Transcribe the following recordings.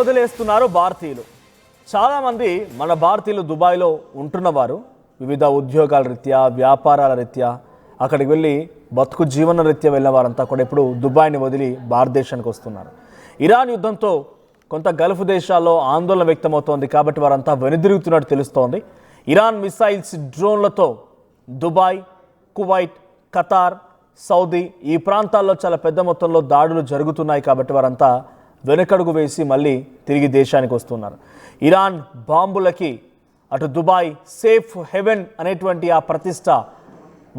వదిలేస్తున్నారు భారతీయులు. చాలామంది మన భారతీయులు దుబాయ్లో ఉంటున్నవారు వివిధ ఉద్యోగాల రీత్యా, వ్యాపారాల రీత్యా అక్కడికి వెళ్ళి బతుకు జీవన రీత్యా వెళ్ళిన వారంతా కూడా ఇప్పుడు దుబాయ్ని వదిలి భారతదేశానికి వస్తున్నారు. ఇరాన్ యుద్ధంతో కొంత గల్ఫ్ దేశాల్లో ఆందోళన వ్యక్తమవుతోంది కాబట్టి వారంతా వెనుదిరుగుతున్నట్టు తెలుస్తోంది. ఇరాన్ మిసైల్స్, డ్రోన్లతో దుబాయ్, కువైట్, ఖతార్, సౌదీ ఈ ప్రాంతాల్లో చాలా పెద్ద మొత్తంలో దాడులు జరుగుతున్నాయి కాబట్టి వారంతా వెనకడుగు వేసి మళ్ళీ తిరిగి దేశానికి వస్తున్నారు. ఇరాన్ బాంబులకి అటు దుబాయ్ సేఫ్ హెవెన్ అనేటువంటి ఆ ప్రతిష్ట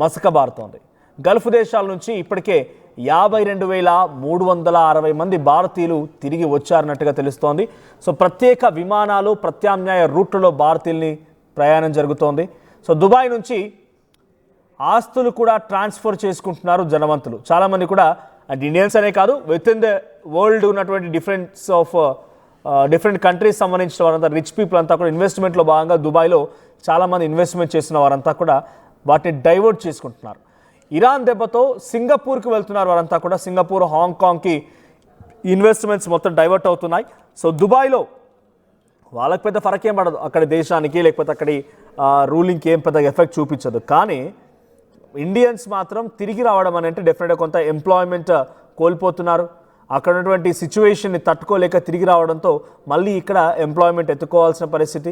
మసకబారుతోంది. గల్ఫ్ దేశాల నుంచి ఇప్పటికే 52,360 మంది భారతీయులు తిరిగి వచ్చారన్నట్టుగా తెలుస్తోంది. సో ప్రత్యేక విమానాలు, ప్రత్యామ్నాయ రూట్లలో భారతీయుల్ని ప్రయాణం జరుగుతోంది. సో దుబాయ్ నుంచి ఆస్తులు కూడా ట్రాన్స్ఫర్ చేసుకుంటున్నారు జనవంతులు. చాలామంది కూడా అండ్ ఇండియన్స్ అనే కాదు, విత్ ఇన్ ద వరల్డ్ ఉన్నటువంటి డిఫరెంట్ కంట్రీస్ సంబంధించిన వారంతా, రిచ్ పీపుల్ అంతా కూడా ఇన్వెస్ట్మెంట్లో భాగంగా దుబాయ్లో చాలామంది ఇన్వెస్ట్మెంట్ చేసిన వారంతా కూడా వాటిని డైవర్ట్ చేసుకుంటున్నారు. ఇరాన్ దెబ్బతో సింగపూర్కి వెళ్తున్నారు వారంతా కూడా. సింగపూర్, హాంకాంగ్కి ఇన్వెస్ట్మెంట్స్ మొత్తం డైవర్ట్ అవుతున్నాయి. సో దుబాయ్లో వాళ్ళకి పెద్ద ఫరక్ ఏం పడదు, అక్కడి దేశానికి లేకపోతే అక్కడి రూలింగ్కి ఏం పెద్ద ఎఫెక్ట్ చూపించదు. కానీ ఇండియన్స్ మాత్రం తిరిగి రావడం అని అంటే డెఫినెట్గా కొంత ఎంప్లాయ్మెంట్ కోల్పోతున్నారు. అక్కడ ఉన్నటువంటి సిచ్యువేషన్ని తట్టుకోలేక తిరిగి రావడంతో మళ్ళీ ఇక్కడ ఎంప్లాయ్మెంట్ ఎత్తుకోవాల్సిన పరిస్థితి.